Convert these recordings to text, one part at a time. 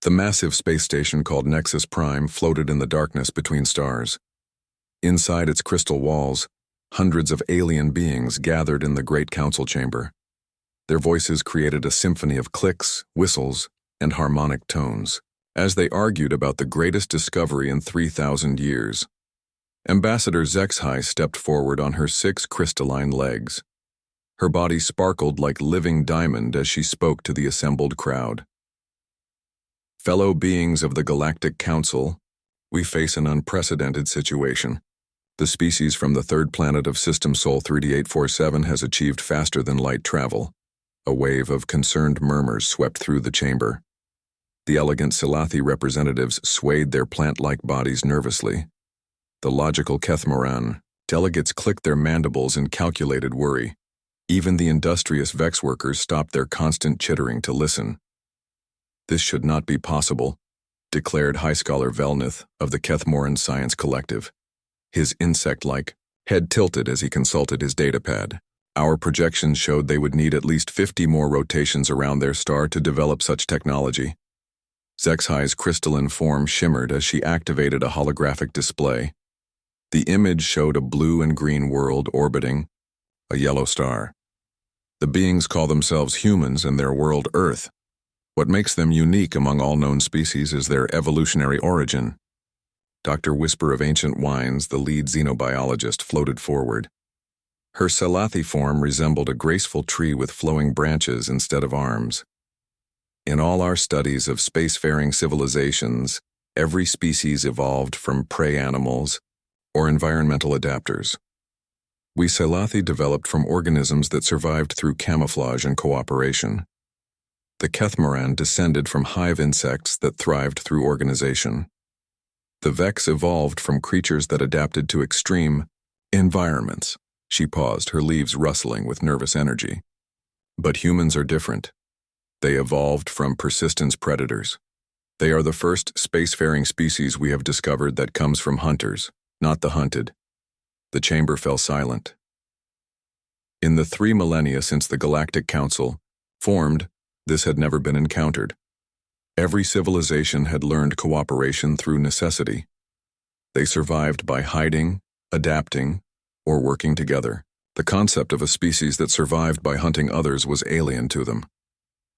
The massive space station called Nexus Prime floated in the darkness between stars. Inside its crystal walls, hundreds of alien beings gathered in the Great Council Chamber. Their voices created a symphony of clicks, whistles, and harmonic tones, as they argued about the greatest discovery in 3,000 years. Ambassador HFY stepped forward on her 6 crystalline legs. Her body sparkled like living diamond as she spoke to the assembled crowd. Fellow beings of the Galactic Council, we face an unprecedented situation. The species from the third planet of System Sol 3D847 has achieved faster-than-light travel. A wave of concerned murmurs swept through the chamber. The elegant Silathi representatives swayed their plant-like bodies nervously. The logical Kethmoran delegates clicked their mandibles in calculated worry. Even the industrious Vex workers stopped their constant chittering to listen. This should not be possible, declared High Scholar Velnith of the Kethmoran Science Collective. His insect-like head tilted as he consulted his datapad. Our projections showed they would need at least 50 more rotations around their star to develop such technology. HFY's crystalline form shimmered as she activated a holographic display. The image showed a blue and green world orbiting a yellow star. The beings call themselves humans and their world Earth. What makes them unique among all known species is their evolutionary origin. Dr. Whisper of Ancient Wines, the lead xenobiologist, floated forward. Her Silathi form resembled a graceful tree with flowing branches instead of arms. In all our studies of spacefaring civilizations, every species evolved from prey animals or environmental adapters. We Silathi developed from organisms that survived through camouflage and cooperation. The Kethmoran descended from hive insects that thrived through organization. The Vex evolved from creatures that adapted to extreme environments. She paused, her leaves rustling with nervous energy. But humans are different. They evolved from persistence predators. They are the first spacefaring species we have discovered that comes from hunters, not the hunted. The chamber fell silent. In the 3 millennia since the Galactic Council formed, this had never been encountered. Every civilization had learned cooperation through necessity. They survived by hiding, adapting, or working together. The concept of a species that survived by hunting others was alien to them.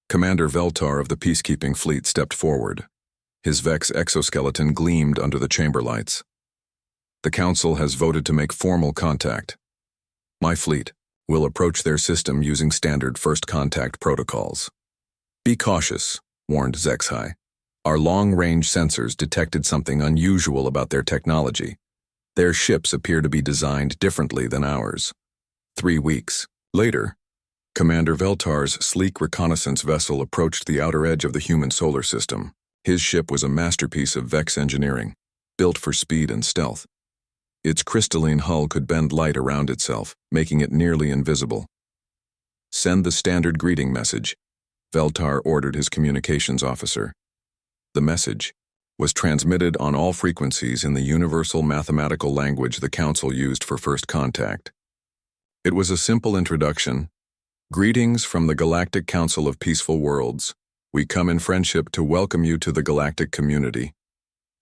Commander Veltar of the peacekeeping fleet stepped forward. His Vex exoskeleton gleamed under the chamber lights. The Council has voted to make formal contact. My fleet will approach their system using standard first contact protocols. Be cautious, warned HFY. Our long-range sensors detected something unusual about their technology. Their ships appear to be designed differently than ours. 3 weeks later, Commander Veltar's sleek reconnaissance vessel approached the outer edge of the human solar system. His ship was a masterpiece of Vex engineering, built for speed and stealth. Its crystalline hull could bend light around itself, making it nearly invisible. Send the standard greeting message, Veltar ordered his communications officer. The message was transmitted on all frequencies in the universal mathematical language the Council used for first contact. It was a simple introduction. Greetings from the Galactic Council of Peaceful Worlds. We come in friendship to welcome you to the galactic community.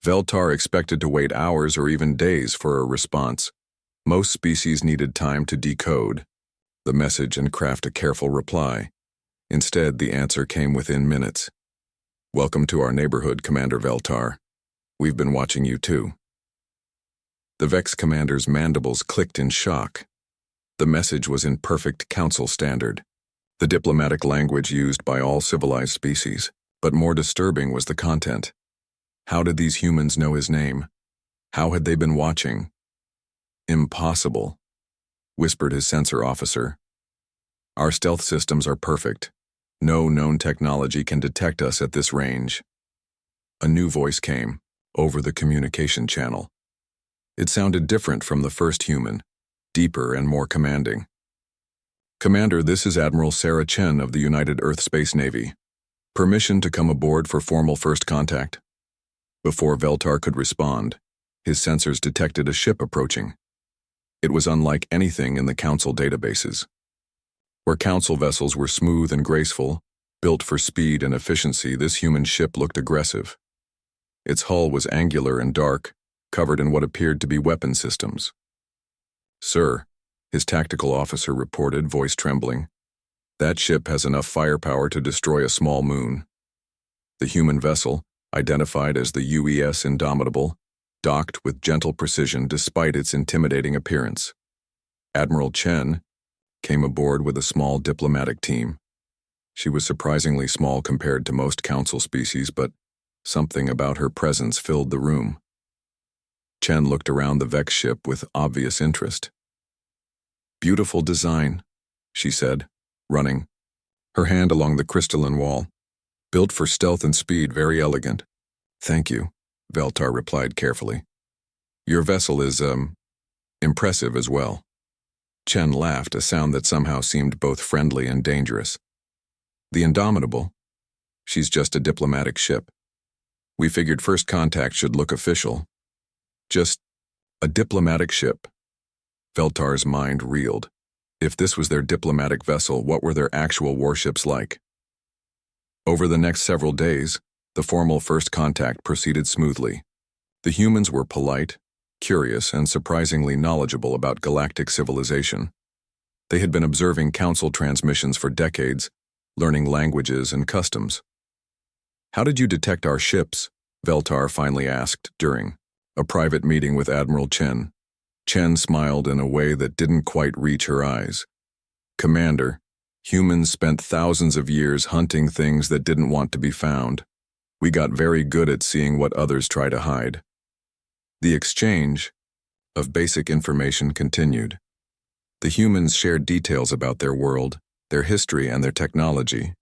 Veltar expected to wait hours or even days for a response. Most species needed time to decode the message and craft a careful reply. Instead, the answer came within minutes. Welcome to our neighborhood, Commander Veltar. We've been watching you too. The Vex commander's mandibles clicked in shock. The message was in perfect Council standard, the diplomatic language used by all civilized species, but more disturbing was the content. How did these humans know his name? How had they been watching? Impossible, whispered his sensor officer. Our stealth systems are perfect. No known technology can detect us at this range. A new voice came over the communication channel. It sounded different from the first human, deeper and more commanding. Commander, this is Admiral Sarah Chen of the United Earth Space Navy. Permission to come aboard for formal first contact? Before Veltar could respond, his sensors detected a ship approaching. It was unlike anything in the Council databases. Where Council vessels were smooth and graceful, Built for speed and efficiency, this human ship looked aggressive. Its hull was angular and dark, covered in what appeared to be weapon systems. "Sir," his tactical officer reported, voice trembling, "that ship has enough firepower to destroy a small moon." The human vessel, identified as the UES Indomitable, docked with gentle precision despite its intimidating appearance. Admiral Chen came aboard with a small diplomatic team. She was surprisingly small compared to most council species, but something about her presence filled the room. Chen looked around the Vex ship with obvious interest. "Beautiful design," she said, running, her hand along the crystalline wall. "Built for stealth and speed, very elegant." "Thank you," Veltar replied carefully. "Your vessel is, impressive as well." Chen laughed, a sound that somehow seemed both friendly and dangerous. "The Indomitable? She's just a diplomatic ship. We figured first contact should look official." "Just a diplomatic ship?" Veltar's mind reeled. If this was their diplomatic vessel, what were their actual warships like? Over the next several days, the formal first contact proceeded smoothly. The humans were polite, curious, and surprisingly knowledgeable about galactic civilization. They had been observing council transmissions for decades, learning languages and customs. "How did you detect our ships?" Veltar finally asked during a private meeting with Admiral Chen. Chen smiled in a way that didn't quite reach her eyes. "Commander, humans spent thousands of years hunting things that didn't want to be found. We got very good at seeing what others try to hide." The exchange of basic information continued. The humans shared details about their world, their history, and their technology.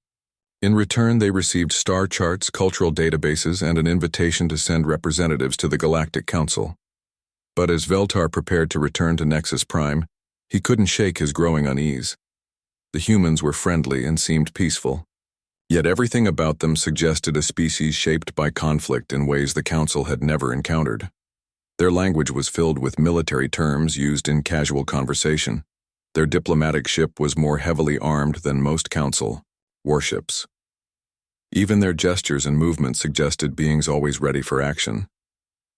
In return, they received star charts, cultural databases, and an invitation to send representatives to the Galactic Council. But as Veltar prepared to return to Nexus Prime, he couldn't shake his growing unease. The humans were friendly and seemed peaceful. Yet everything about them suggested a species shaped by conflict in ways the Council had never encountered. Their language was filled with military terms used in casual conversation. Their diplomatic ship was more heavily armed than most Council warships. Even their gestures and movements suggested beings always ready for action.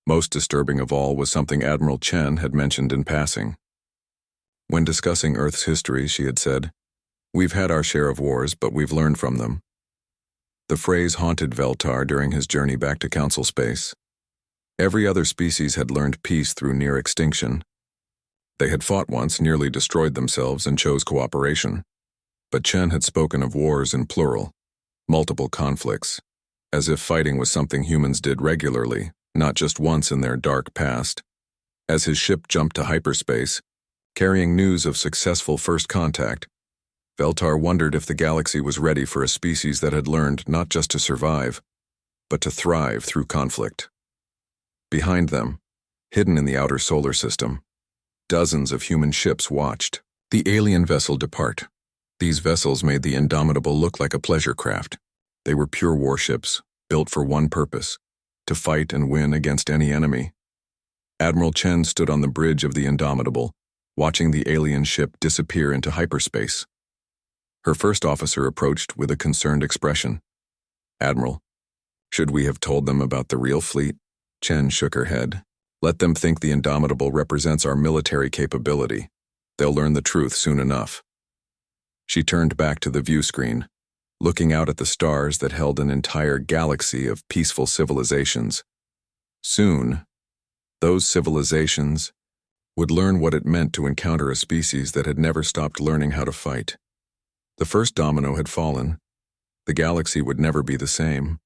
Most disturbing of all was something Admiral Chen had mentioned in passing. When discussing Earth's history, she had said, "We've had our share of wars, but we've learned from them." The phrase haunted Veltar during his journey back to Council space. Every other species had learned peace through near extinction. They had fought once, nearly destroyed themselves, and chose cooperation. But Chen had spoken of wars in plural, multiple conflicts, as if fighting was something humans did regularly, not just once in their dark past. As his ship jumped to hyperspace, carrying news of successful first contact, Veltar wondered if the galaxy was ready for a species that had learned not just to survive, but to thrive through conflict. Behind them, hidden in the outer solar system, dozens of human ships watched the alien vessel depart. These vessels made the Indomitable look like a pleasure craft. They were pure warships, built for one purpose: to fight and win against any enemy. Admiral Chen stood on the bridge of the Indomitable, watching the alien ship disappear into hyperspace. Her first officer approached with a concerned expression. "Admiral, should we have told them about the real fleet?" Chen shook her head. "Let them think the Indomitable represents our military capability. They'll learn the truth soon enough." She turned back to the view screen, looking out at the stars that held an entire galaxy of peaceful civilizations. Soon, those civilizations would learn what it meant to encounter a species that had never stopped learning how to fight. The first domino had fallen. The galaxy would never be the same.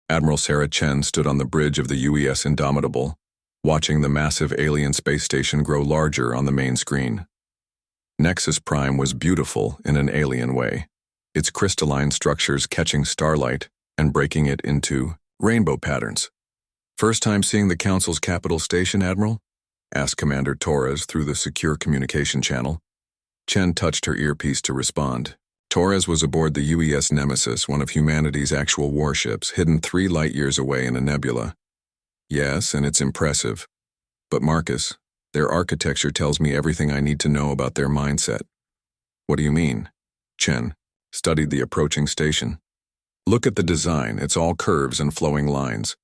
Admiral Sarah Chen stood on the bridge of the UES Indomitable, watching the massive alien space station grow larger on the main screen. Nexus Prime was beautiful in an alien way, its crystalline structures catching starlight and breaking it into rainbow patterns. "First time seeing the Council's capital station, Admiral?" asked Commander Torres through the secure communication channel. Chen touched her earpiece to respond. Torres was aboard the UES Nemesis, one of humanity's actual warships, hidden 3 light-years away in a nebula. "Yes, and it's impressive. But Marcus, their architecture tells me everything I need to know about their mindset." "What do you mean?" Chen studied the approaching station. Look at the design, it's all curves and flowing lines.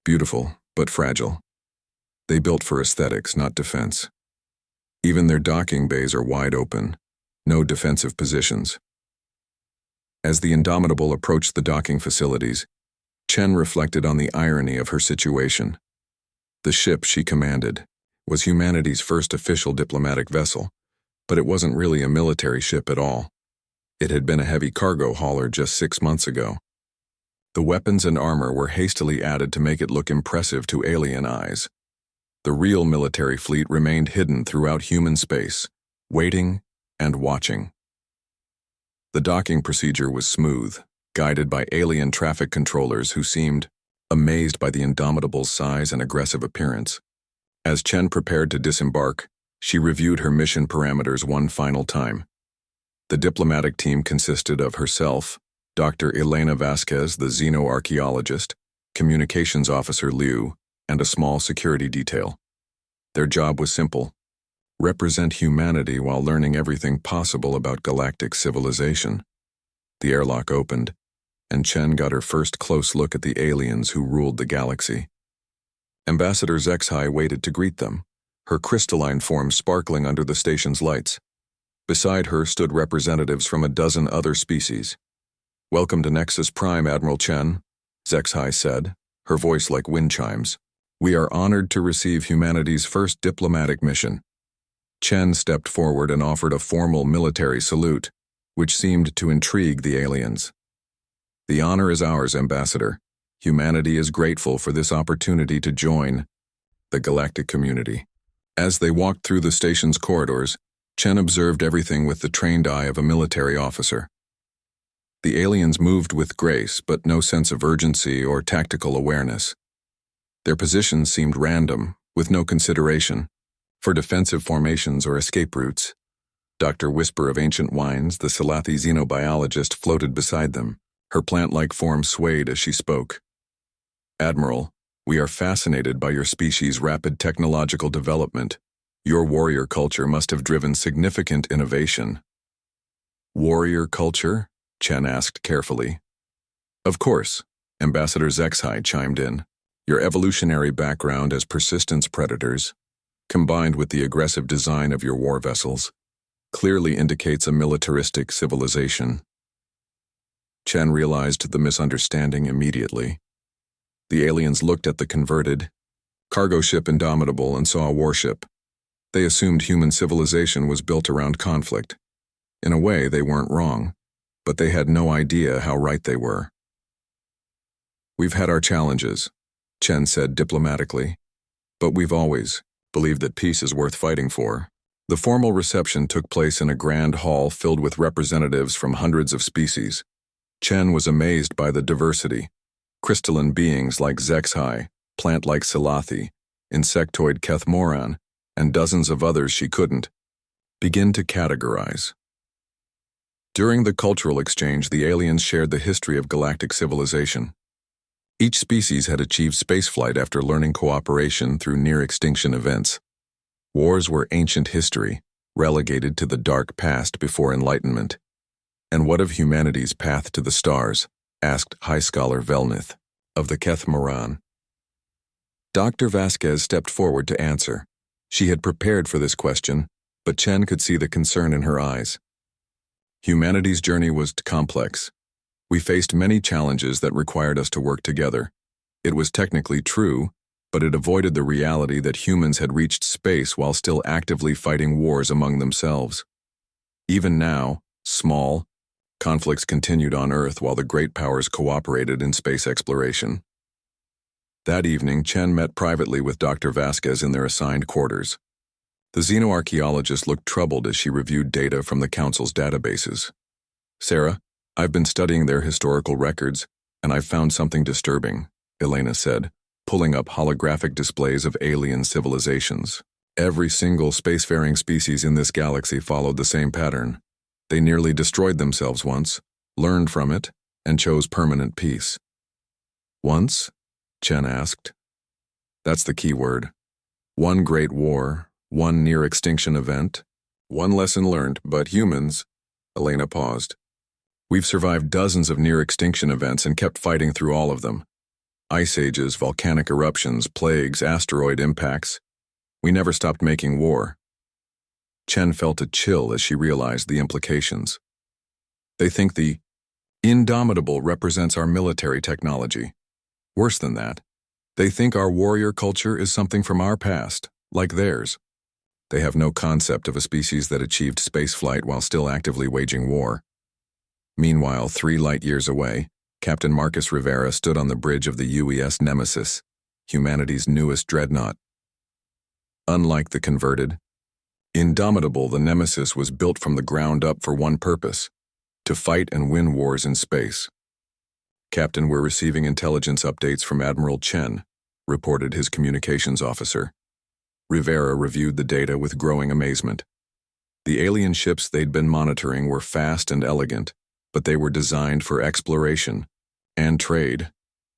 Beautiful, but fragile. They built for aesthetics, not defense. Even their docking bays are wide open, no defensive positions. As the Indomitable approached the docking facilities, Chen reflected on the irony of her situation. The ship she commanded was humanity's first official diplomatic vessel, but it wasn't really a military ship at all. It had been a heavy cargo hauler just 6 months ago. The weapons and armor were hastily added to make it look impressive to alien eyes. The real military fleet remained hidden throughout human space, waiting and watching. The docking procedure was smooth, guided by alien traffic controllers who seemed amazed by the Indomitable's size and aggressive appearance. As Chen prepared to disembark, she reviewed her mission parameters one final time. The diplomatic team consisted of herself, Dr. Elena Vasquez, the xenoarchaeologist, communications officer Liu, and a small security detail. Their job was simple: represent humanity while learning everything possible about galactic civilization. The airlock opened, and Chen got her first close look at the aliens who ruled the galaxy. Ambassador Zexhai waited to greet them, her crystalline form sparkling under the station's lights. Beside her stood representatives from a dozen other species. "Welcome to Nexus Prime, Admiral Chen," Zexhai said, her voice like wind chimes. "We are honored to receive humanity's first diplomatic mission." Chen stepped forward and offered a formal military salute, which seemed to intrigue the aliens. "The honor is ours, Ambassador. Humanity is grateful for this opportunity to join the galactic community." As they walked through the station's corridors, Chen observed everything with the trained eye of a military officer. The aliens moved with grace, but no sense of urgency or tactical awareness. Their positions seemed random, with no consideration for defensive formations or escape routes. Dr. Whisper of Ancient Wines, the Salathi xenobiologist, floated beside them. Her plant-like form swayed as she spoke. "Admiral, we are fascinated by your species' rapid technological development. Your warrior culture must have driven significant innovation." "Warrior culture?" Chen asked carefully. "Of course," Ambassador Zexhai chimed in. "Your evolutionary background as persistence predators, combined with the aggressive design of your war vessels, clearly indicates a militaristic civilization." Chen realized the misunderstanding immediately. The aliens looked at the converted cargo ship Indomitable and saw a warship. They assumed human civilization was built around conflict. In a way, they weren't wrong, but they had no idea how right they were. "We've had our challenges," Chen said diplomatically, "but we've always believed that peace is worth fighting for." The formal reception took place in a grand hall filled with representatives from hundreds of species. Chen was amazed by the diversity. Crystalline beings like Zexhai, plant-like Salathi, insectoid Kethmoran, and dozens of others she couldn't begin to categorize. During the cultural exchange, the aliens shared the history of galactic civilization. Each species had achieved spaceflight after learning cooperation through near-extinction events. Wars were ancient history, relegated to the dark past before enlightenment. "And what of humanity's path to the stars?" asked High Scholar Velnith of the Kethmoran. Dr. Vasquez stepped forward to answer. She had prepared for this question, but Chen could see the concern in her eyes. "Humanity's journey was complex. We faced many challenges that required us to work together. It was technically true, but it avoided the reality that humans had reached space while still actively fighting wars among themselves. Even now, small conflicts continued on Earth while the great powers cooperated in space exploration." That evening, Chen met privately with Dr. Vasquez in their assigned quarters. The xenoarchaeologist looked troubled as she reviewed data from the Council's databases. "Sarah, I've been studying their historical records, and I've found something disturbing," Elena said, pulling up holographic displays of alien civilizations. Every single spacefaring species in this galaxy followed the same pattern. They nearly destroyed themselves once, learned from it, and chose permanent peace. "Once?" Chen asked. "That's the key word. One great war, one near-extinction event, one lesson learned, but humans—" Elena paused. We've survived dozens of near-extinction events and kept fighting through all of them. Ice ages, volcanic eruptions, plagues, asteroid impacts. We never stopped making war. Chen felt a chill as she realized the implications. They think the indomitable represents our military technology. Worse than that, they think our warrior culture is something from our past, like theirs. They have no concept of a species that achieved spaceflight while still actively waging war. Meanwhile, 3 light-years away, Captain Marcus Rivera stood on the bridge of the UES Nemesis, humanity's newest dreadnought. Unlike the converted, indomitable, the Nemesis was built from the ground up for one purpose: to fight and win wars in space. "Captain, we're receiving intelligence updates from Admiral Chen," reported his communications officer. Rivera reviewed the data with growing amazement. The alien ships they'd been monitoring were fast and elegant, but they were designed for exploration and trade.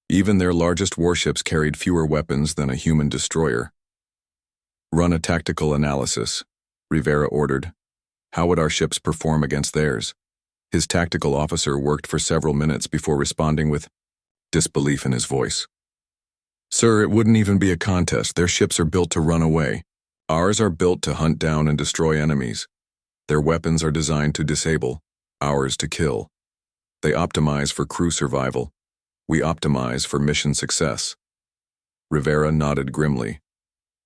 Even their largest warships carried fewer weapons than a human destroyer. "Run a tactical analysis," Rivera ordered. "How would our ships perform against theirs?" His tactical officer worked for several minutes before responding with disbelief in his voice. "Sir, it wouldn't even be a contest. Their ships are built to run away. Ours are built to hunt down and destroy enemies. Their weapons are designed to disable, ours to kill. They optimize for crew survival. We optimize for mission success." Rivera nodded grimly.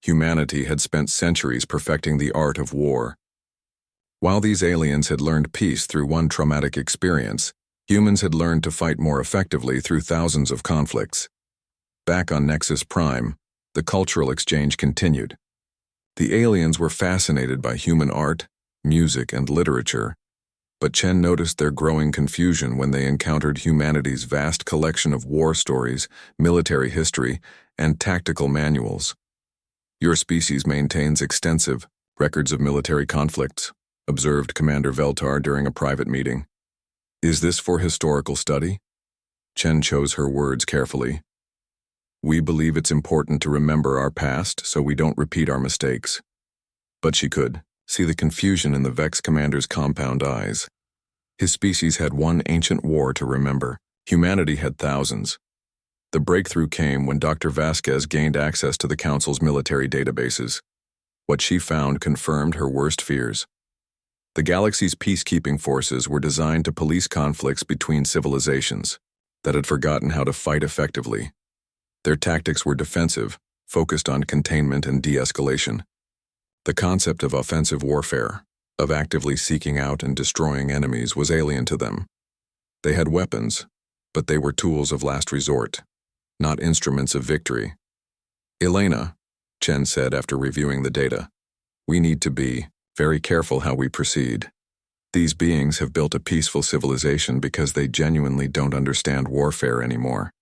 Humanity had spent centuries perfecting the art of war. While these aliens had learned peace through one traumatic experience, humans had learned to fight more effectively through thousands of conflicts. Back on Nexus Prime, the cultural exchange continued. The aliens were fascinated by human art, music, and literature, but Chen noticed their growing confusion when they encountered humanity's vast collection of war stories, military history, and tactical manuals. "Your species maintains extensive records of military conflicts," observed Commander Veltar during a private meeting. "Is this for historical study?" Chen chose her words carefully. "We believe it's important to remember our past so we don't repeat our mistakes." But she could see the confusion in the Vex commander's compound eyes. His species had one ancient war to remember. Humanity had thousands. The breakthrough came when Dr. Vasquez gained access to the Council's military databases. What she found confirmed her worst fears. The galaxy's peacekeeping forces were designed to police conflicts between civilizations that had forgotten how to fight effectively. Their tactics were defensive, focused on containment and de-escalation. The concept of offensive warfare, of actively seeking out and destroying enemies, was alien to them. They had weapons, but they were tools of last resort, not instruments of victory. "Elena," Chen said after reviewing the data, "we need to be very careful how we proceed. These beings have built a peaceful civilization because they genuinely don't understand warfare anymore.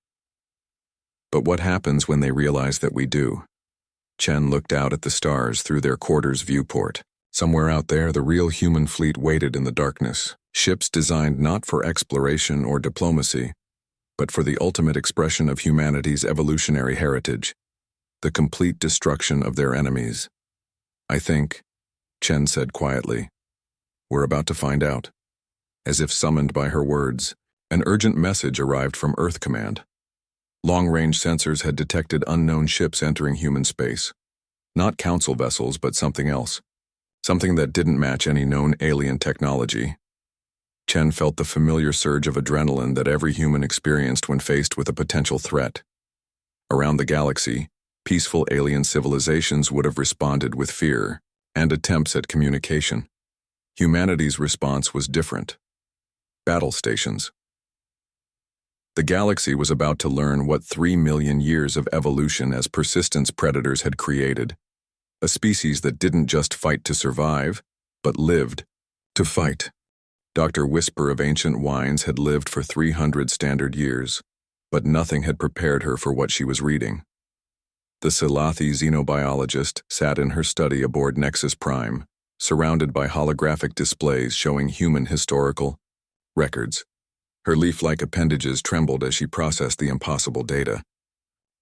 But what happens when they realize that we do?" Chen looked out at the stars through their quarter's viewport. Somewhere out there, the real human fleet waited in the darkness, ships designed not for exploration or diplomacy, but for the ultimate expression of humanity's evolutionary heritage, the complete destruction of their enemies. "I think," Chen said quietly, "we're about to find out." As if summoned by her words, an urgent message arrived from Earth Command. Long-range sensors had detected unknown ships entering human space. Not Council vessels, but something else. Something that didn't match any known alien technology. Chen felt the familiar surge of adrenaline that every human experienced when faced with a potential threat. Around the galaxy, peaceful alien civilizations would have responded with fear and attempts at communication. Humanity's response was different. Battle stations. The galaxy was about to learn what 3 million years of evolution as persistence predators had created. A species that didn't just fight to survive, but lived to fight. Dr. Whisper of Ancient Wines had lived for 300 standard years, but nothing had prepared her for what she was reading. The Silathi xenobiologist sat in her study aboard Nexus Prime, surrounded by holographic displays showing human historical records. Her leaf-like appendages trembled as she processed the impossible data.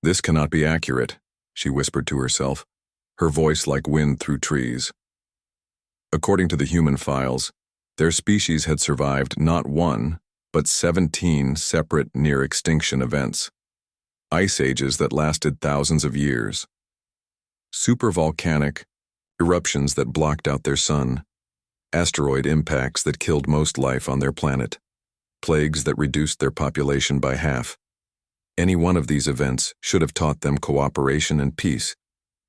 "This cannot be accurate," she whispered to herself, her voice like wind through trees. According to the human files, their species had survived not 1, but 17 separate near-extinction events. Ice ages that lasted thousands of years. Supervolcanic eruptions that blocked out their sun. Asteroid impacts that killed most life on their planet. Plagues that reduced their population by half. Any one of these events should have taught them cooperation and peace,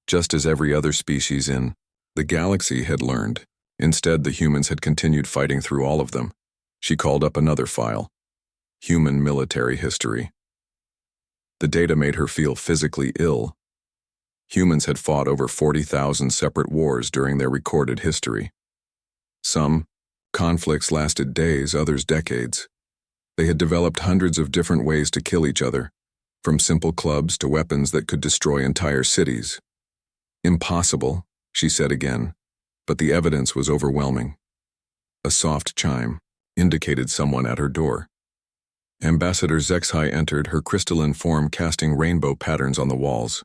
just as every other species in the galaxy had learned. Instead, the humans had continued fighting through all of them. She called up another file. Human military history. The data made her feel physically ill. Humans had fought over 40,000 separate wars during their recorded history. Some conflicts lasted days, others decades. They had developed hundreds of different ways to kill each other, from simple clubs to weapons that could destroy entire cities. Impossible, she said again, but the evidence was overwhelming. A soft chime indicated someone at her door. Ambassador Zexhai entered, her crystalline form casting rainbow patterns on the walls.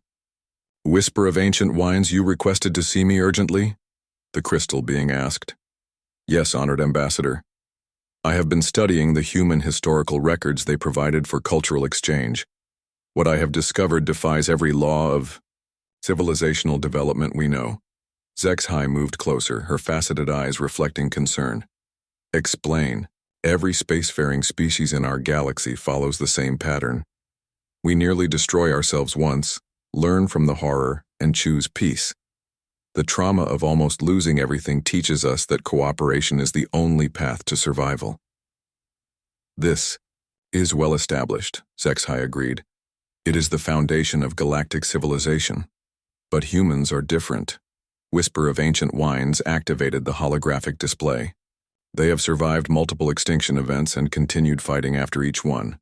"Whisper of ancient wines, you requested to see me urgently?" the crystal being asked. "Yes, honored ambassador. I have been studying the human historical records they provided for cultural exchange. What I have discovered defies every law of civilizational development we know." Zexhai moved closer, her faceted eyes reflecting concern. "Explain. Every spacefaring species in our galaxy follows the same pattern. We nearly destroy ourselves once, learn from the horror, and choose peace. The trauma of almost losing everything teaches us that cooperation is the only path to survival." "This is well established," Zexhai agreed. "It is the foundation of galactic civilization. But humans are different." Whisper of Ancient Wines activated the holographic display. "They have survived multiple extinction events and continued fighting after each one.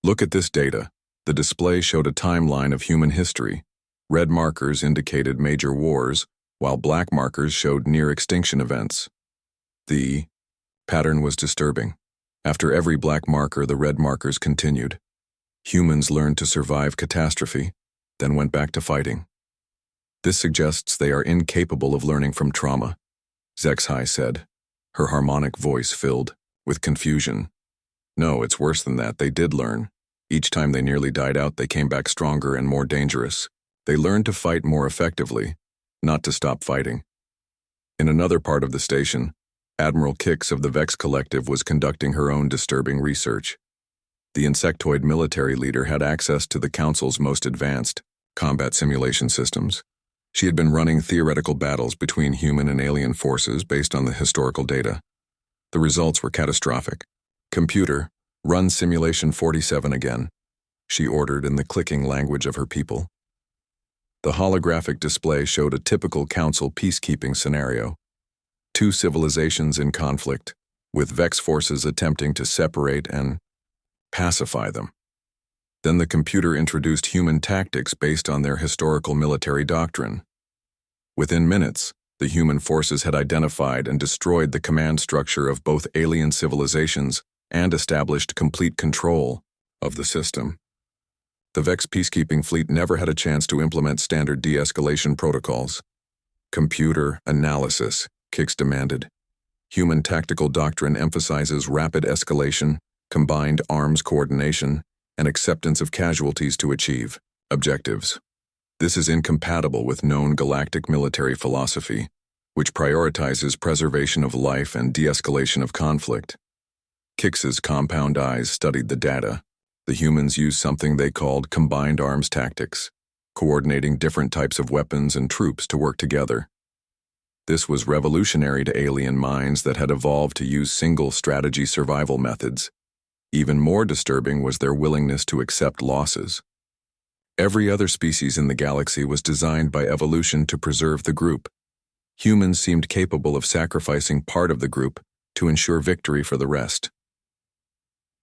Look at this data." The display showed a timeline of human history. Red markers indicated major wars, while black markers showed near-extinction events. The pattern was disturbing. After every black marker, the red markers continued. Humans learned to survive catastrophe, then went back to fighting. "This suggests they are incapable of learning from trauma," Zexhai said, her harmonic voice filled with confusion. "No, it's worse than that. They did learn. Each time they nearly died out, they came back stronger and more dangerous. They learned to fight more effectively, not to stop fighting." In another part of the station, Admiral Kix of the Vex Collective was conducting her own disturbing research. The insectoid military leader had access to the Council's most advanced combat simulation systems. She had been running theoretical battles between human and alien forces based on the historical data. The results were catastrophic. "Computer, run Simulation 47 again," she ordered in the clicking language of her people. The holographic display showed a typical Council peacekeeping scenario. Two civilizations in conflict, with Vex forces attempting to separate and pacify them. Then the computer introduced human tactics based on their historical military doctrine. Within minutes, the human forces had identified and destroyed the command structure of both alien civilizations and established complete control of the system. The Vex peacekeeping fleet never had a chance to implement standard de-escalation protocols. "Computer analysis," Kix demanded. "Human tactical doctrine emphasizes rapid escalation, combined arms coordination, and acceptance of casualties to achieve objectives. This is incompatible with known galactic military philosophy, which prioritizes preservation of life and de-escalation of conflict." Kix's compound eyes studied the data. The humans used something they called combined arms tactics, coordinating different types of weapons and troops to work together. This was revolutionary to alien minds that had evolved to use single strategy survival methods. Even more disturbing was their willingness to accept losses. Every other species in the galaxy was designed by evolution to preserve the group. Humans seemed capable of sacrificing part of the group to ensure victory for the rest.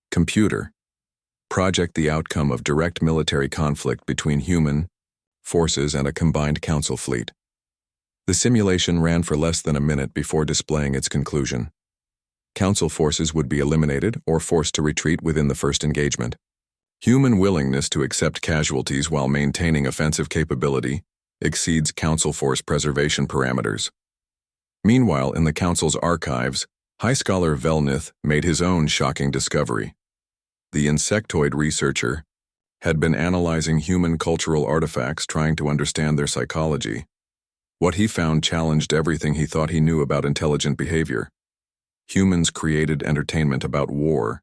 "Computer, project the outcome of direct military conflict between human forces and a combined Council fleet." The simulation ran for less than a minute before displaying its conclusion. Council forces would be eliminated or forced to retreat within the first engagement. Human willingness to accept casualties while maintaining offensive capability exceeds Council force preservation parameters. Meanwhile, in the Council's archives, High Scholar Velnith made his own shocking discovery. The insectoid researcher had been analyzing human cultural artifacts trying to understand their psychology. What he found challenged everything he thought he knew about intelligent behavior. Humans created entertainment about war.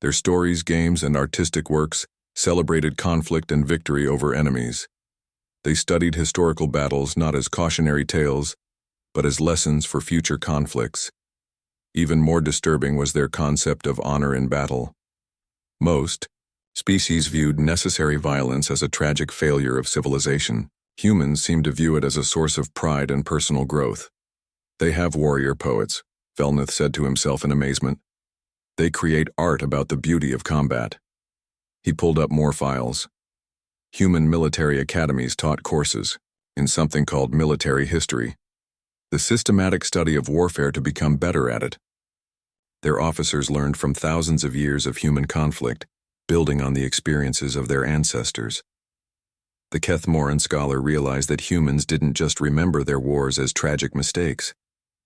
Their stories, games, and artistic works celebrated conflict and victory over enemies. They studied historical battles not as cautionary tales, but as lessons for future conflicts. Even more disturbing was their concept of honor in battle. Most species viewed necessary violence as a tragic failure of civilization. Humans seemed to view it as a source of pride and personal growth. They have warrior poets, Velnith said to himself in amazement. They create art about the beauty of combat. He pulled up more files. Human military academies taught courses in something called military history, the systematic study of warfare to become better at it. Their officers learned from thousands of years of human conflict, building on the experiences of their ancestors. The Kethmoran scholar realized that humans didn't just remember their wars as tragic mistakes.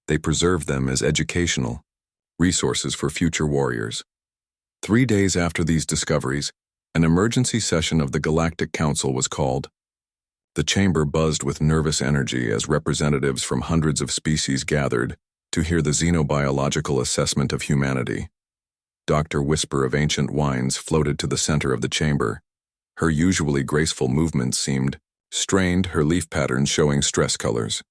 They preserved them as educational resources for future warriors. 3 days after these discoveries, an emergency session of the Galactic Council was called. The chamber buzzed with nervous energy as representatives from hundreds of species gathered to hear the xenobiological assessment of humanity. Dr. Whisper of Ancient Wines floated to the center of the chamber. Her usually graceful movements seemed strained, her leaf patterns showing stress colors.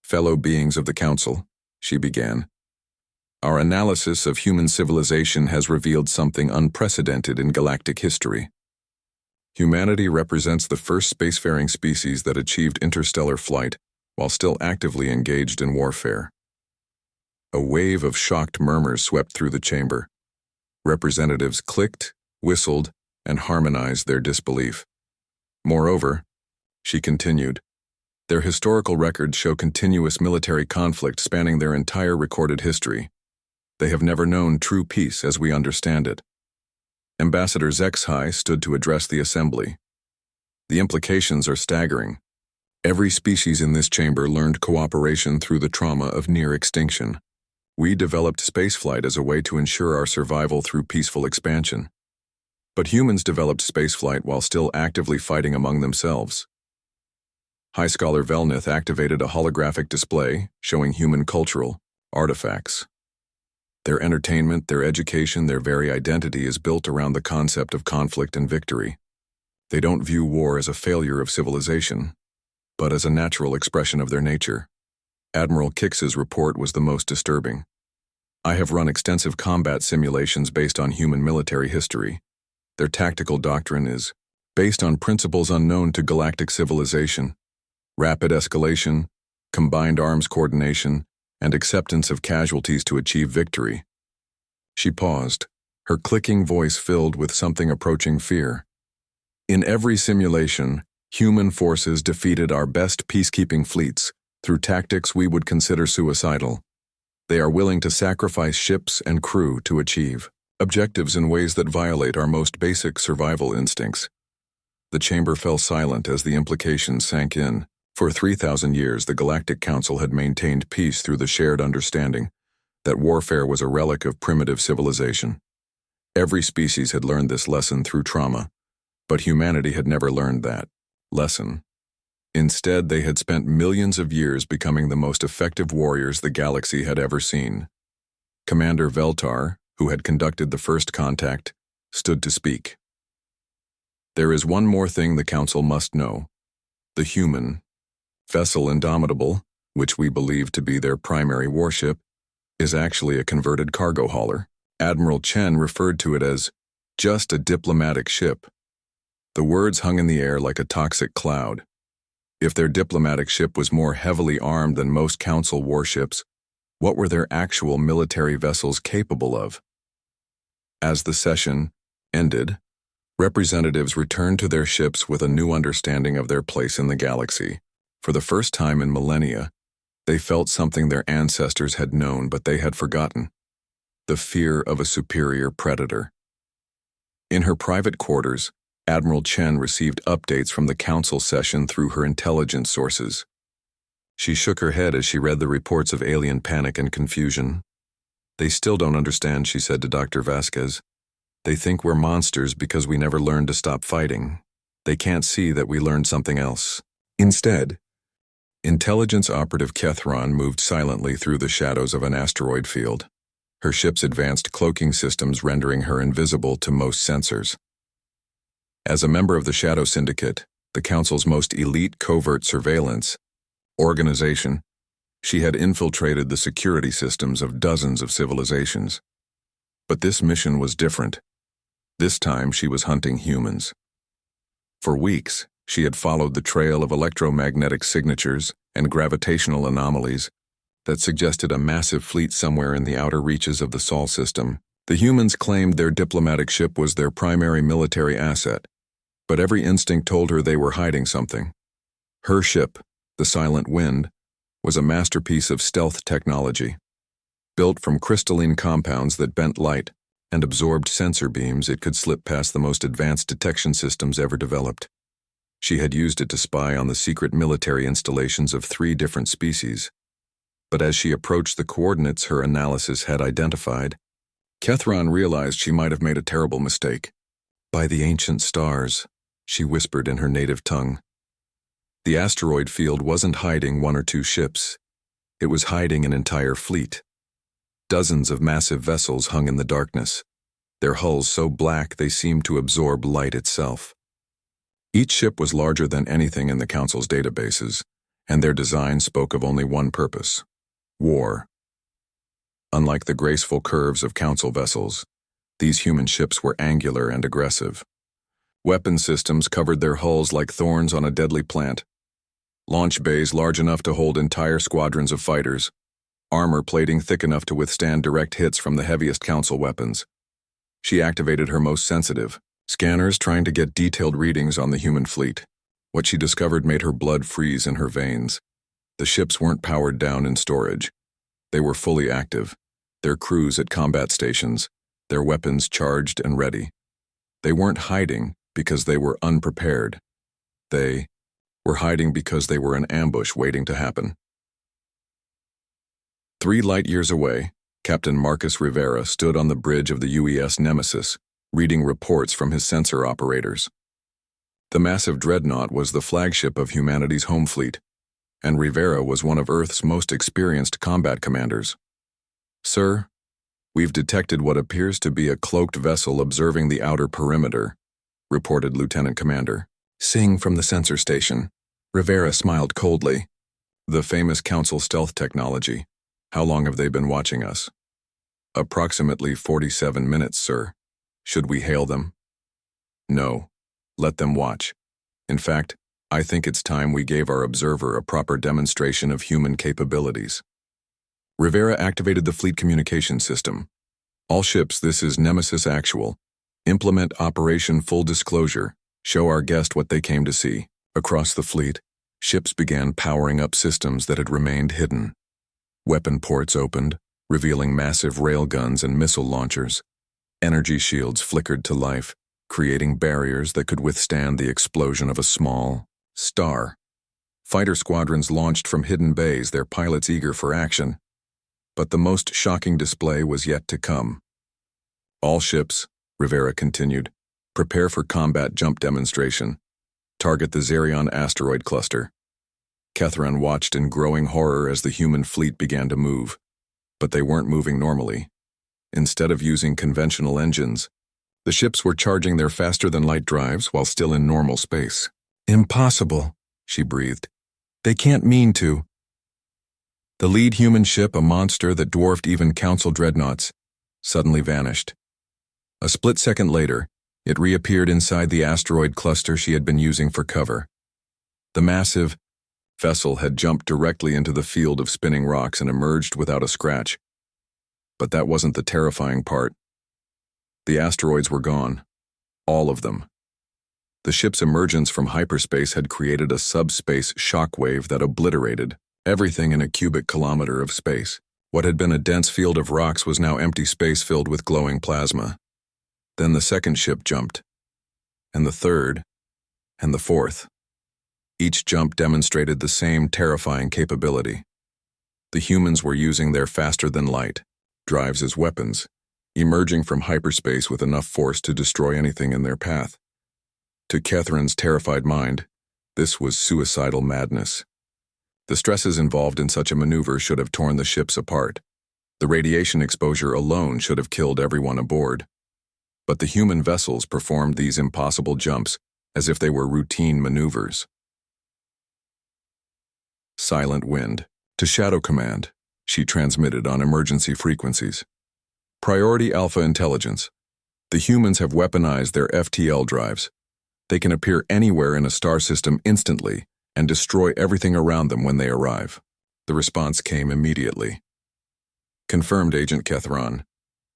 Fellow beings of the Council, she began, our analysis of human civilization has revealed something unprecedented in galactic history. Humanity represents the first spacefaring species that achieved interstellar flight while still actively engaged in warfare. A wave of shocked murmurs swept through the chamber. Representatives clicked, whistled, and harmonized their disbelief. Moreover, she continued, their historical records show continuous military conflict spanning their entire recorded history. They have never known true peace as we understand it. Ambassador Zexhai stood to address the assembly. The implications are staggering. Every species in this chamber learned cooperation through the trauma of near extinction. We developed spaceflight as a way to ensure our survival through peaceful expansion. But humans developed spaceflight while still actively fighting among themselves. High Scholar Velnith activated a holographic display showing human cultural artifacts. Their entertainment, their education, their very identity is built around the concept of conflict and victory. They don't view war as a failure of civilization, but as a natural expression of their nature. Admiral Kix's report was the most disturbing. I have run extensive combat simulations based on human military history. Their tactical doctrine is based on principles unknown to galactic civilization: rapid escalation, combined arms coordination, and acceptance of casualties to achieve victory. She paused, her clicking voice filled with something approaching fear. In every simulation, human forces defeated our best peacekeeping fleets through tactics we would consider suicidal. They are willing to sacrifice ships and crew to achieve objectives in ways that violate our most basic survival instincts. The chamber fell silent as the implications sank in. For 3,000 years, the Galactic Council had maintained peace through the shared understanding that warfare was a relic of primitive civilization. Every species had learned this lesson through trauma, but humanity had never learned that lesson. Instead, they had spent millions of years becoming the most effective warriors the galaxy had ever seen. Commander Veltar, who had conducted the first contact, stood to speak. There is one more thing the Council must know. The human vessel Indomitable, which we believe to be their primary warship, is actually a converted cargo hauler. Admiral Chen referred to it as just a diplomatic ship. The words hung in the air like a toxic cloud. If their diplomatic ship was more heavily armed than most Council warships, what were their actual military vessels capable of? As the session ended, representatives returned to their ships with a new understanding of their place in the galaxy. For the first time in millennia, they felt something their ancestors had known but they had forgotten: the fear of a superior predator. In her private quarters, Admiral Chen received updates from the Council session through her intelligence sources. She shook her head as she read the reports of alien panic and confusion. They still don't understand, she said to Dr. Vasquez. They think we're monsters because we never learned to stop fighting. They can't see that we learned something else. Instead, intelligence operative Kethron moved silently through the shadows of an asteroid field, her ship's advanced cloaking systems rendering her invisible to most sensors. As a member of the Shadow Syndicate, the Council's most elite covert surveillance organization, she had infiltrated the security systems of dozens of civilizations. But this mission was different. This time she was hunting humans. For weeks, she had followed the trail of electromagnetic signatures and gravitational anomalies that suggested a massive fleet somewhere in the outer reaches of the Sol system. The humans claimed their diplomatic ship was their primary military asset, but every instinct told her they were hiding something. Her ship, the Silent Wind, was a masterpiece of stealth technology. Built from crystalline compounds that bent light and absorbed sensor beams, it could slip past the most advanced detection systems ever developed. She had used it to spy on the secret military installations of 3 different species. But as she approached the coordinates her analysis had identified, Kethron realized she might have made a terrible mistake. By the ancient stars, she whispered in her native tongue. The asteroid field wasn't hiding 1 or 2 ships. It was hiding an entire fleet. Dozens of massive vessels hung in the darkness, their hulls so black they seemed to absorb light itself. Each ship was larger than anything in the Council's databases, and their design spoke of only one purpose: war. Unlike the graceful curves of Council vessels, these human ships were angular and aggressive. Weapon systems covered their hulls like thorns on a deadly plant. Launch bays large enough to hold entire squadrons of fighters. Armor plating thick enough to withstand direct hits from the heaviest Council weapons. She activated her most sensitive scanners, trying to get detailed readings on the human fleet. What she discovered made her blood freeze in her veins. The ships weren't powered down in storage. They were fully active, their crews at combat stations, their weapons charged and ready. They weren't hiding because they were unprepared. They were hiding because they were an ambush waiting to happen. 3 light-years away, Captain Marcus Rivera stood on the bridge of the UES Nemesis, reading reports from his sensor operators. The massive dreadnought was the flagship of humanity's home fleet, and Rivera was one of Earth's most experienced combat commanders. "Sir, we've detected what appears to be a cloaked vessel observing the outer perimeter," reported Lieutenant Commander. Seeing from the sensor station, Rivera smiled coldly. "The famous Council stealth technology. How long have they been watching us?" "Approximately 47 minutes, sir. Should we hail them?" "No. Let them watch. In fact, I think it's time we gave our observer a proper demonstration of human capabilities." Rivera activated the fleet communication system. "All ships, this is Nemesis Actual. Implement Operation Full Disclosure. Show our guest what they came to see." Across the fleet, ships began powering up systems that had remained hidden. Weapon ports opened, revealing massive railguns and missile launchers. Energy shields flickered to life, creating barriers that could withstand the explosion of a small star. Fighter squadrons launched from hidden bays, their pilots eager for action. But the most shocking display was yet to come. "All ships," Rivera continued, "prepare for combat jump demonstration. Target the Zerion asteroid cluster." Kethron watched in growing horror as the human fleet began to move. But they weren't moving normally. Instead of using conventional engines, the ships were charging their faster-than-light drives while still in normal space. "Impossible," she breathed. "They can't mean to." The lead human ship, a monster that dwarfed even Council dreadnoughts, suddenly vanished. A split second later, it reappeared inside the asteroid cluster she had been using for cover. The massive vessel had jumped directly into the field of spinning rocks and emerged without a scratch. But that wasn't the terrifying part. The asteroids were gone. All of them. The ship's emergence from hyperspace had created a subspace shockwave that obliterated everything in a cubic kilometer of space. What had been a dense field of rocks was now empty space filled with glowing plasma. Then the second ship jumped, and the third, and the fourth. Each jump demonstrated the same terrifying capability. The humans were using their faster-than-light drives as weapons, emerging from hyperspace with enough force to destroy anything in their path. To Catherine's terrified mind, this was suicidal madness. The stresses involved in such a maneuver should have torn the ships apart. The radiation exposure alone should have killed everyone aboard. But the human vessels performed these impossible jumps as if they were routine maneuvers. Silent wind. To Shadow Command, she transmitted on emergency frequencies. Priority Alpha Intelligence. The humans have weaponized their FTL drives. They can appear anywhere in a star system instantly and destroy everything around them when they arrive. The response came immediately. Confirmed, Agent Kethron.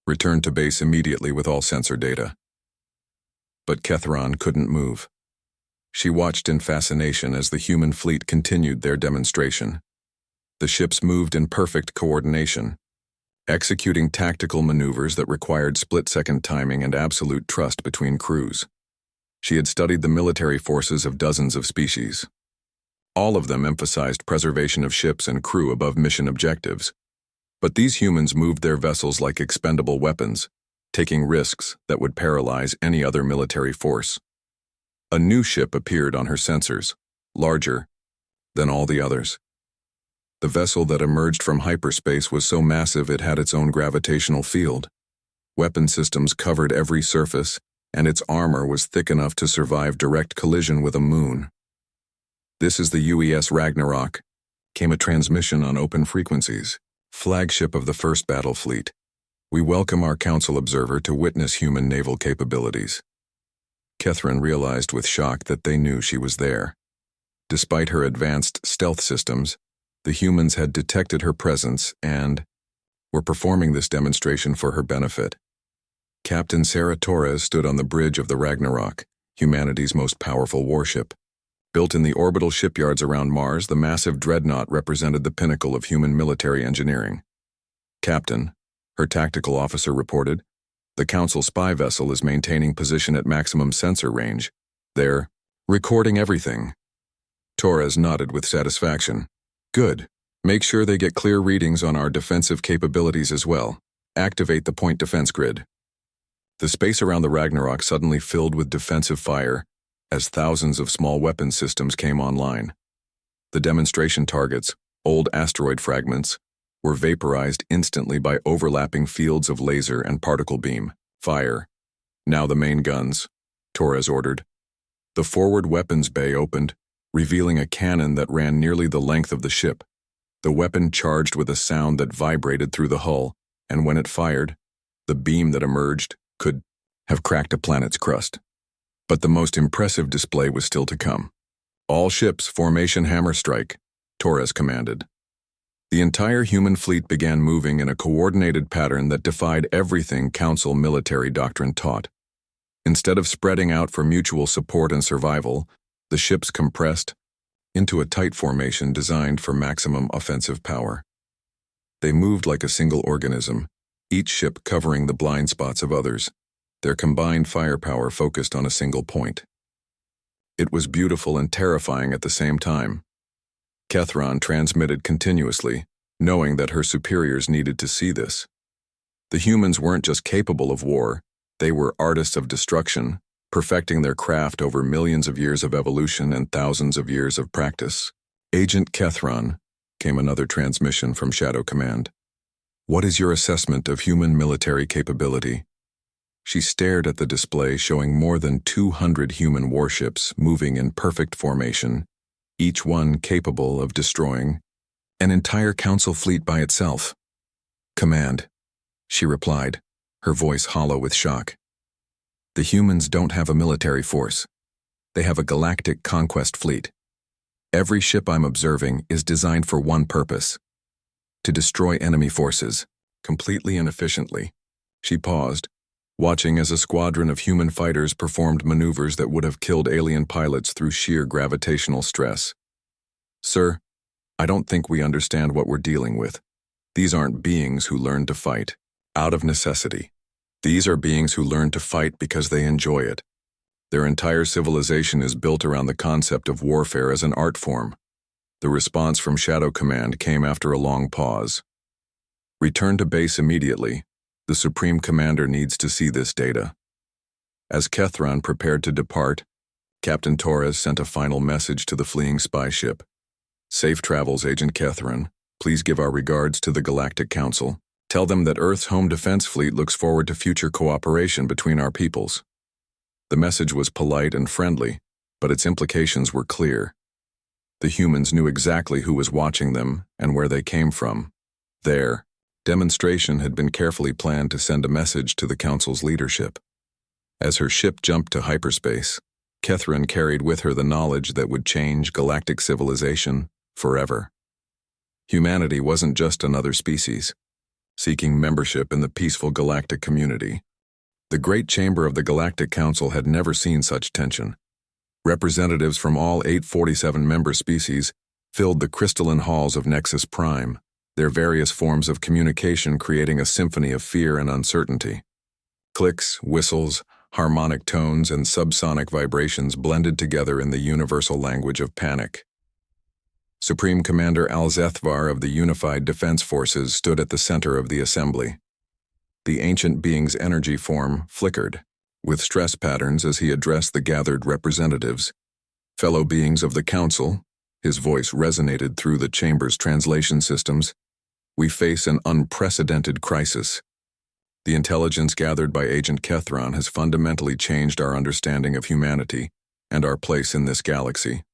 Return to base immediately with all sensor data. But Kethron couldn't move. She watched in fascination as the human fleet continued their demonstration. The ships moved in perfect coordination, executing tactical maneuvers that required split-second timing and absolute trust between crews. She had studied the military forces of dozens of species. All of them emphasized preservation of ships and crew above mission objectives. But these humans moved their vessels like expendable weapons, taking risks that would paralyze any other military force. A new ship appeared on her sensors, larger than all the others. The vessel that emerged from hyperspace was so massive it had its own gravitational field. Weapon systems covered every surface, and its armor was thick enough to survive direct collision with a moon. "This is the UES Ragnarok," came a transmission on open frequencies. "Flagship of the First Battle Fleet. We welcome our Council observer to witness human naval capabilities." Catherine realized with shock that they knew she was there. Despite her advanced stealth systems, the humans had detected her presence and were performing this demonstration for her benefit. Captain Sarah Torres stood on the bridge of the Ragnarok, humanity's most powerful warship. Built in the orbital shipyards around Mars, the massive dreadnought represented the pinnacle of human military engineering. "Captain," her tactical officer reported, "the Council spy vessel is maintaining position at maximum sensor range. They're recording everything." Torres nodded with satisfaction. "Good. Make sure they get clear readings on our defensive capabilities as well. Activate the point defense grid." The space around the Ragnarok suddenly filled with defensive fire as thousands of small weapon systems came online. The demonstration targets, old asteroid fragments, were vaporized instantly by overlapping fields of laser and particle beam. "Fire. Now the main guns," Torres ordered. The forward weapons bay opened, revealing a cannon that ran nearly the length of the ship. The weapon charged with a sound that vibrated through the hull, and when it fired, the beam that emerged could have cracked a planet's crust. But the most impressive display was still to come. "All ships, formation hammer strike," Torres commanded. The entire human fleet began moving in a coordinated pattern that defied everything Council military doctrine taught. Instead of spreading out for mutual support and survival, the ships compressed into a tight formation designed for maximum offensive power. They moved like a single organism, each ship covering the blind spots of others, their combined firepower focused on a single point. It was beautiful and terrifying at the same time. Kethron transmitted continuously, knowing that her superiors needed to see this. The humans weren't just capable of war, they were artists of destruction, perfecting their craft over millions of years of evolution and thousands of years of practice. "Agent Kethron," came another transmission from Shadow Command. "What is your assessment of human military capability?" She stared at the display showing more than 200 human warships moving in perfect formation, each one capable of destroying an entire Council fleet by itself. "Command," she replied, her voice hollow with shock. "The humans don't have a military force. They have a galactic conquest fleet. Every ship I'm observing is designed for one purpose: to destroy enemy forces, completely and efficiently." She paused, watching as a squadron of human fighters performed maneuvers that would have killed alien pilots through sheer gravitational stress. "Sir, I don't think we understand what we're dealing with. These aren't beings who learn to fight out of necessity. These are beings who learn to fight because they enjoy it. Their entire civilization is built around the concept of warfare as an art form." The response from Shadow Command came after a long pause. Return to base immediately. The Supreme Commander needs to see this data. As Kethron prepared to depart, Captain Torres sent a final message to the fleeing spy ship. Safe travels, Agent Kethron. Please give our regards to the Galactic Council. Tell them that Earth's home defense fleet looks forward to future cooperation between our peoples. The message was polite and friendly, but its implications were clear. The humans knew exactly who was watching them and where they came from. Their demonstration had been carefully planned to send a message to the Council's leadership. As her ship jumped to hyperspace, Kethron carried with her the knowledge that would change galactic civilization forever. Humanity wasn't just another species, seeking membership in the peaceful galactic community. The Great Chamber of the Galactic Council had never seen such tension. Representatives from all 847 member species filled the crystalline halls of Nexus Prime, their various forms of communication creating a symphony of fear and uncertainty. Clicks, whistles, harmonic tones, and subsonic vibrations blended together in the universal language of panic. Supreme Commander Alzethvar of the Unified Defense Forces stood at the center of the assembly. The ancient being's energy form flickered, with stress patterns as he addressed the gathered representatives. Fellow beings of the Council, his voice resonated through the chamber's translation systems, we face an unprecedented crisis. The intelligence gathered by Agent Kethron has fundamentally changed our understanding of humanity and our place in this galaxy.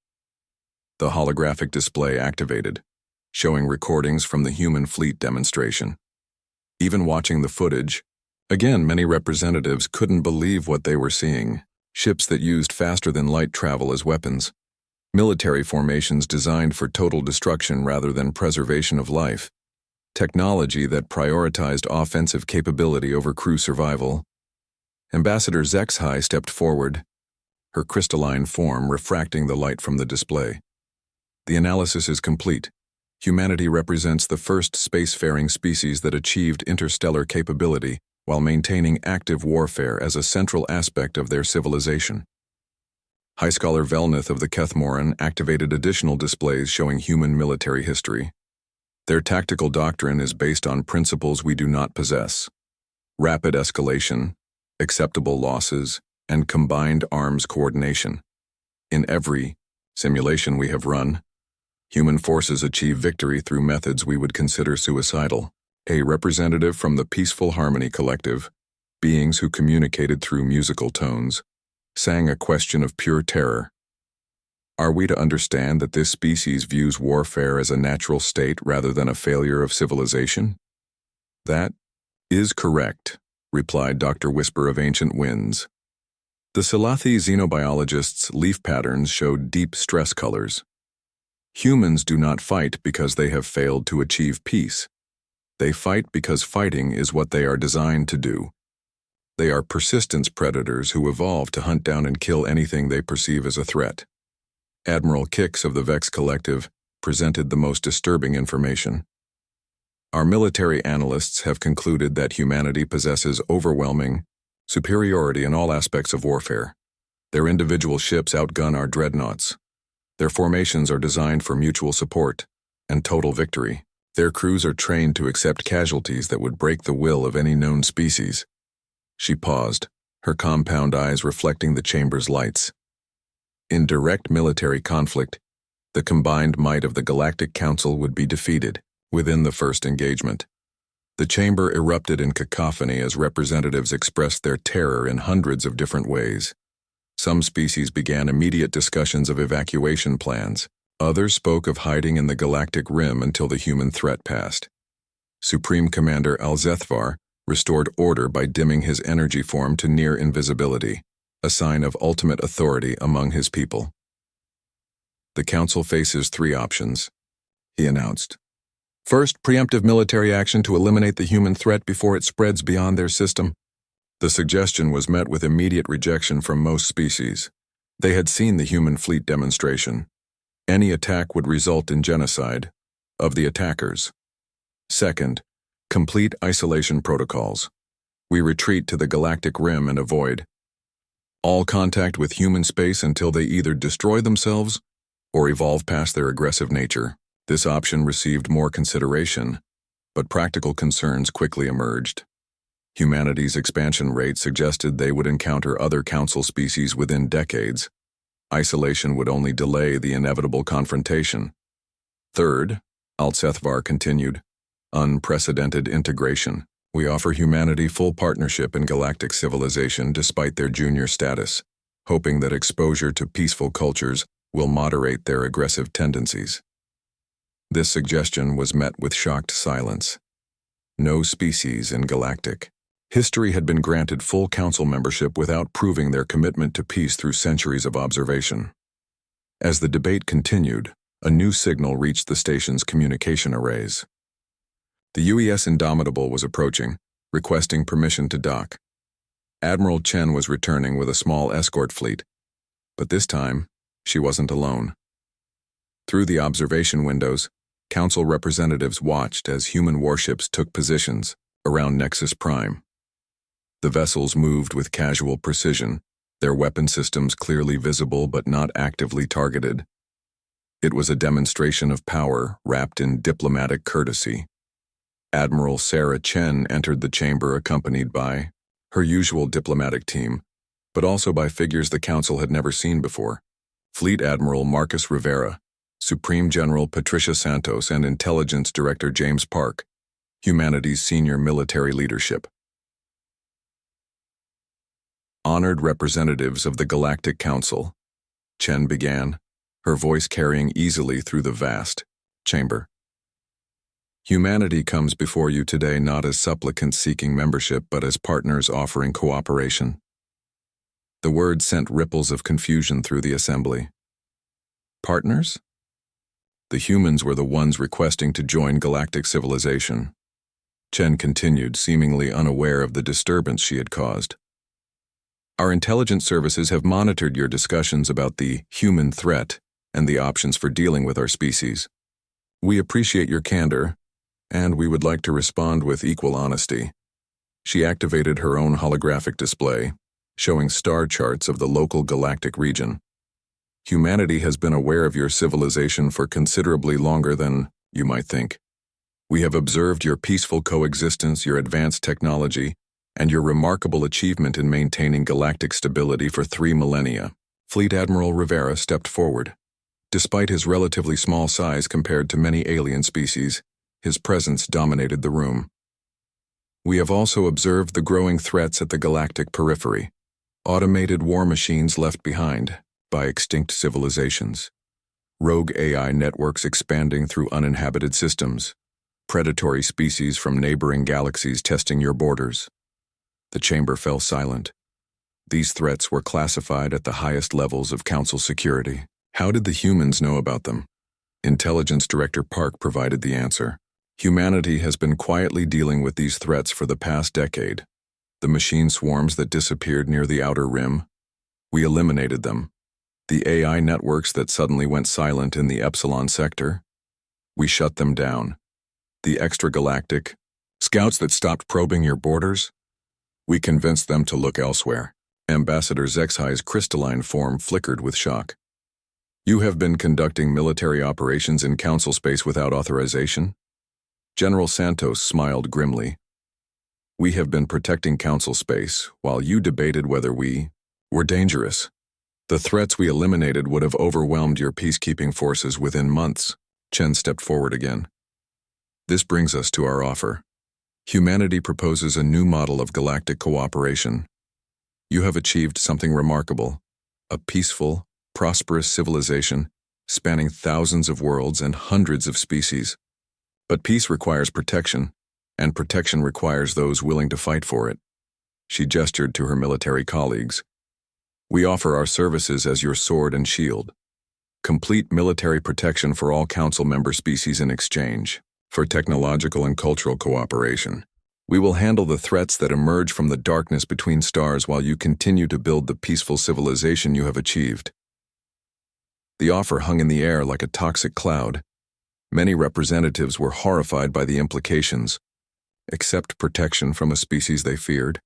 The holographic display activated, showing recordings from the human fleet demonstration. Even watching the footage, again, many representatives couldn't believe what they were seeing. Ships that used faster-than-light travel as weapons. Military formations designed for total destruction rather than preservation of life. Technology that prioritized offensive capability over crew survival. Ambassador Zexhai stepped forward, her crystalline form refracting the light from the display. The analysis is complete. Humanity represents the first spacefaring species that achieved interstellar capability while maintaining active warfare as a central aspect of their civilization. High Scholar Velnith of the Kethmoran activated additional displays showing human military history. Their tactical doctrine is based on principles we do not possess: rapid escalation, acceptable losses, and combined arms coordination. In every simulation we have run, human forces achieve victory through methods we would consider suicidal. A representative from the Peaceful Harmony Collective, beings who communicated through musical tones, sang a question of pure terror. Are we to understand that this species views warfare as a natural state rather than a failure of civilization? That is correct, replied Dr. Whisper of Ancient Winds. The Salathi xenobiologists' leaf patterns showed deep stress colors. Humans do not fight because they have failed to achieve peace. They fight because fighting is what they are designed to do. They are persistence predators who evolve to hunt down and kill anything they perceive as a threat. Admiral Kix of the Vex Collective presented the most disturbing information. Our military analysts have concluded that humanity possesses overwhelming superiority in all aspects of warfare. Their individual ships outgun our dreadnoughts. Their formations are designed for mutual support and total victory. Their crews are trained to accept casualties that would break the will of any known species. She paused, her compound eyes reflecting the chamber's lights. In direct military conflict, the combined might of the Galactic Council would be defeated within the first engagement. The chamber erupted in cacophony as representatives expressed their terror in hundreds of different ways. Some species began immediate discussions of evacuation plans. Others spoke of hiding in the galactic rim until the human threat passed. Supreme Commander Alzethvar restored order by dimming his energy form to near invisibility, a sign of ultimate authority among his people. The Council faces 3 options, he announced. First, preemptive military action to eliminate the human threat before it spreads beyond their system. The suggestion was met with immediate rejection from most species. They had seen the human fleet demonstration. Any attack would result in genocide of the attackers. Second, complete isolation protocols. We retreat to the galactic rim and avoid all contact with human space until they either destroy themselves or evolve past their aggressive nature. This option received more consideration, but practical concerns quickly emerged. Humanity's expansion rate suggested they would encounter other council species within decades. Isolation would only delay the inevitable confrontation. Third, Alcethvar continued, unprecedented integration. We offer humanity full partnership in galactic civilization despite their junior status, hoping that exposure to peaceful cultures will moderate their aggressive tendencies. This suggestion was met with shocked silence. No species in galactic history had been granted full council membership without proving their commitment to peace through centuries of observation. As the debate continued, a new signal reached the station's communication arrays. The UES Indomitable was approaching, requesting permission to dock. Admiral Chen was returning with a small escort fleet, but this time, she wasn't alone. Through the observation windows, council representatives watched as human warships took positions around Nexus Prime. The vessels moved with casual precision, their weapon systems clearly visible but not actively targeted. It was a demonstration of power wrapped in diplomatic courtesy. Admiral Sarah Chen entered the chamber accompanied by her usual diplomatic team, but also by figures the council had never seen before. Fleet Admiral Marcus Rivera, Supreme General Patricia Santos, and Intelligence Director James Park, humanity's senior military leadership. Honored representatives of the Galactic Council, Chen began, her voice carrying easily through the vast chamber. Humanity comes before you today not as supplicants seeking membership, but as partners offering cooperation. The word sent ripples of confusion through the assembly. Partners? The humans were the ones requesting to join galactic civilization. Chen continued, seemingly unaware of the disturbance she had caused. Our intelligence services have monitored your discussions about the human threat and the options for dealing with our species. We appreciate your candor, and we would like to respond with equal honesty. She activated her own holographic display, showing star charts of the local galactic region. Humanity has been aware of your civilization for considerably longer than you might think. We have observed your peaceful coexistence, your advanced technology, and your remarkable achievement in maintaining galactic stability for 3 millennia. Fleet Admiral Rivera stepped forward. Despite his relatively small size compared to many alien species, his presence dominated the room. We have also observed the growing threats at the galactic periphery. Automated war machines left behind by extinct civilizations. Rogue AI networks expanding through uninhabited systems. Predatory species from neighboring galaxies testing your borders. The chamber fell silent. These threats were classified at the highest levels of council security. How did the humans know about them? Intelligence Director Park provided the answer. Humanity has been quietly dealing with these threats for the past decade. The machine swarms that disappeared near the outer rim, we eliminated them. The AI networks that suddenly went silent in the Epsilon sector, we shut them down. The extragalactic scouts that stopped probing your borders, we convinced them to look elsewhere. Ambassador Zexhi's crystalline form flickered with shock. You have been conducting military operations in council space without authorization? General Santos smiled grimly. We have been protecting council space while you debated whether we were dangerous. The threats we eliminated would have overwhelmed your peacekeeping forces within months. Chen stepped forward again. This brings us to our offer. Humanity proposes a new model of galactic cooperation. You have achieved something remarkable, a peaceful, prosperous civilization spanning thousands of worlds and hundreds of species. But peace requires protection, and protection requires those willing to fight for it. She gestured to her military colleagues. We offer our services as your sword and shield. Complete military protection for all council member species in exchange for technological and cultural cooperation. We will handle the threats that emerge from the darkness between stars while you continue to build the peaceful civilization you have achieved. The offer hung in the air like a toxic cloud. Many representatives were horrified by the implications. Accept protection from a species they feared.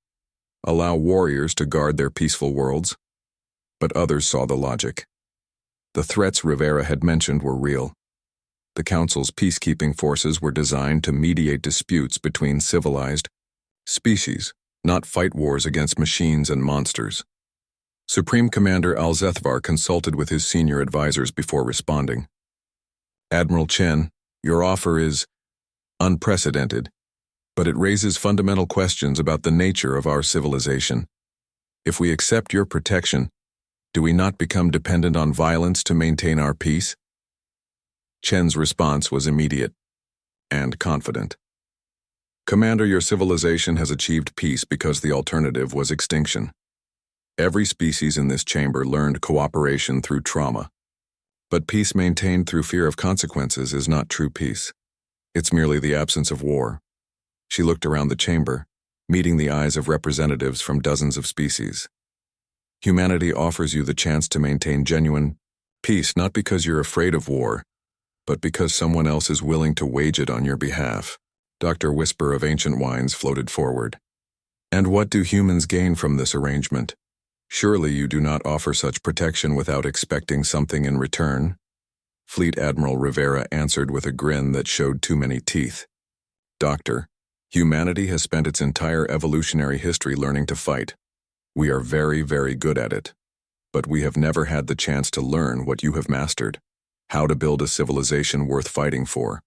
Allow warriors to guard their peaceful worlds. But others saw the logic. The threats Rivera had mentioned were real. The Council's peacekeeping forces were designed to mediate disputes between civilized species, not fight wars against machines and monsters. Supreme Commander Alzethvar consulted with his senior advisors before responding. Admiral Chen, your offer is unprecedented, but it raises fundamental questions about the nature of our civilization. If we accept your protection, do we not become dependent on violence to maintain our peace? Chen's response was immediate and confident. Commander, your civilization has achieved peace because the alternative was extinction. Every species in this chamber learned cooperation through trauma. But peace maintained through fear of consequences is not true peace. It's merely the absence of war. She looked around the chamber, meeting the eyes of representatives from dozens of species. Humanity offers you the chance to maintain genuine peace, not because you're afraid of war, but because someone else is willing to wage it on your behalf. Dr. Whisper of Ancient Wines floated forward. And what do humans gain from this arrangement? Surely you do not offer such protection without expecting something in return? Fleet Admiral Rivera answered with a grin that showed too many teeth. Doctor, humanity has spent its entire evolutionary history learning to fight. We are very, very good at it. But we have never had the chance to learn what you have mastered: how to build a civilization worth fighting for.